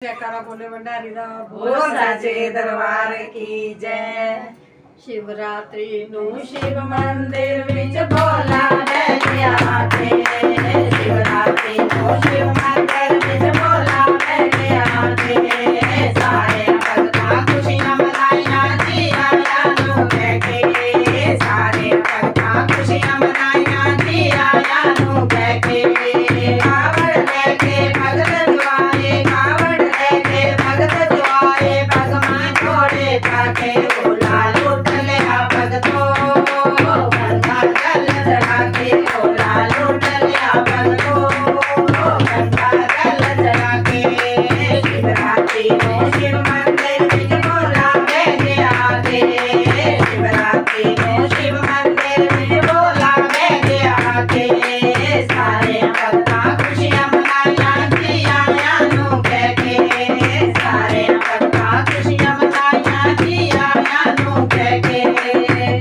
जयकारा बोले भंडारी दा बोल साचे दरबार की जय। शिवरात्रि नू शिव मंदिर विच भोला बैठिया थे। शिवरात्रि नू शिव मंदिर विच भोला बैठिया थे। सारे भगतां खुशियां मनाइयां जी आया नू बैठे। सारे भगतां खुशियां मनाइयां जी आया नू बैठे। कावड़ लेके भगत दुआए, कावड़ लेके भगत दुआए, भगवान जोड़े जाके भोला लूट लिया भगतों। गंगा जल चढ़ा के भोला लूट लिया भगतों। गंगा जल चढ़ा के शिवरात्रि में शिव मंदिर विच भोला बैठिया थे। शिवरात्रि में शिव मंदिर विच भोला बैठिया थे। सारे भगतां खुशियां मनाइयां जी आया नू बैठे। सारे भगतां खुशियां मनाइयां जी आया नू बैठे।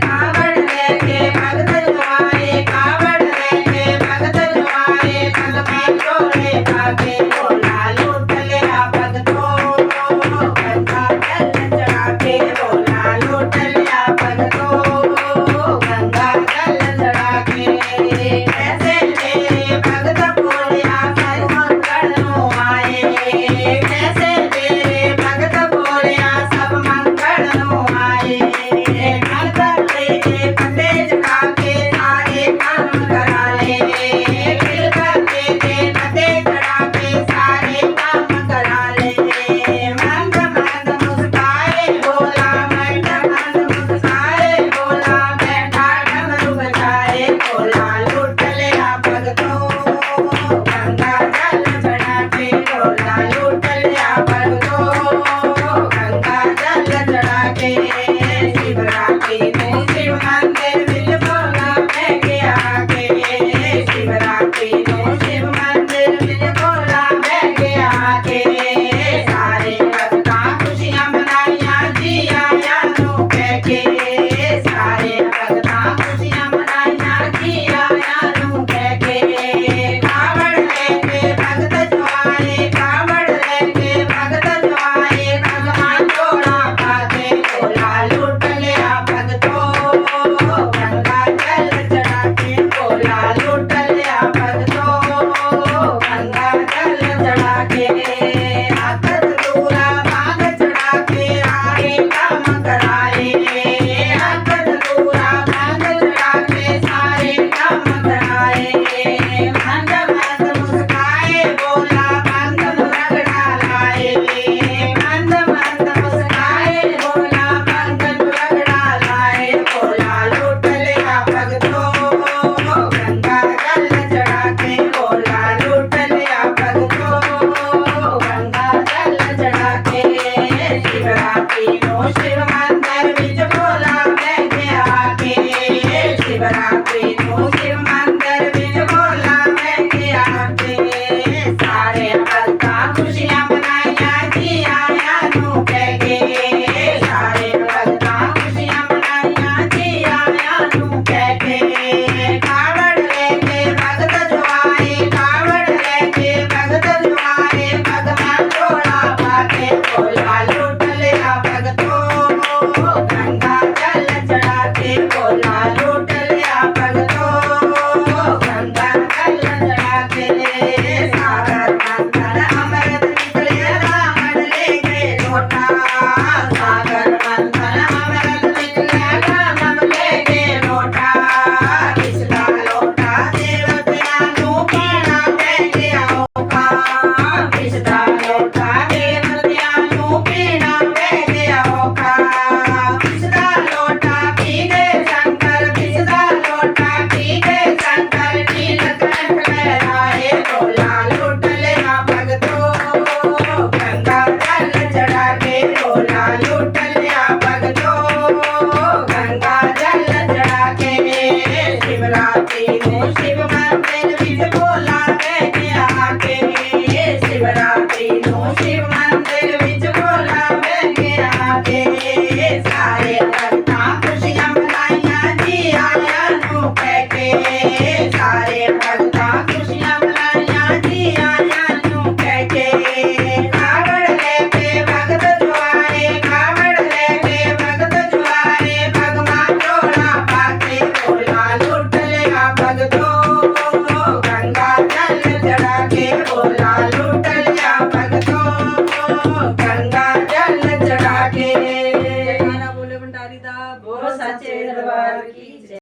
कावड़ लेके भगत दुआए, कावड़ लेके भगत दुआए, भगवान जोड़े जाके भोला लूट लिया भगतों। गंगा जल चढ़ा के भोला लूट लिया भगतों। गंगा जल चढ़ा के कैसे तेरे भगत बोलिया सब मंगल नू आए। कैसे तेरे भगत बोलिया सब मंगल नू आए। भगत लेके फटे चढ़ा के सारे काम करा ले। फिर करके दे फटे चढ़ा के सारे काम करा ले। मंद मंद मुस्काए भोला, मंद मंद मुस्काए भोला, बैठा डमरू बजाए भोला लूट लिया भगतों। गंगा जल चढ़ा के भोला लूट लिया भगतों। गंगा जल चढ़ा के शिवरात्रि में शिव मंदिर विच भोला बैठिया थे। शिवरात्रि में शिव मंदिर विच भोला बैठिया थे। सारे भगतां खुशियां मनाइयां जी आया नू बैठे। सारे भगतां खुशियां मनाइयां जी आया नू बैठे। कावड़ लेके भगत दुआए, कावड़ लेके भगत दुआए, भगवान जोड़ा पाके भोला लूट लिया भगतों। गंगा जल चढ़ा के भोला लूट लिया भगतों। गंगा जल चढ़ा के आकत दूरा भांग चढ़ा के सारे काम कराए। आकत दूरा भांग चढ़ा के सारे काम कराए। मंद मंद मुस्काए भोला, मंद रगड़ा लाए। मंद मंद मुस्काए भोला, मंद रगड़ा लाए। भोला लूट लिया भगतों। गंगा जल चढ़ा के भोला लूट लिया भगतों। गंगा जल चढ़ा के शिवरात्रि में शिव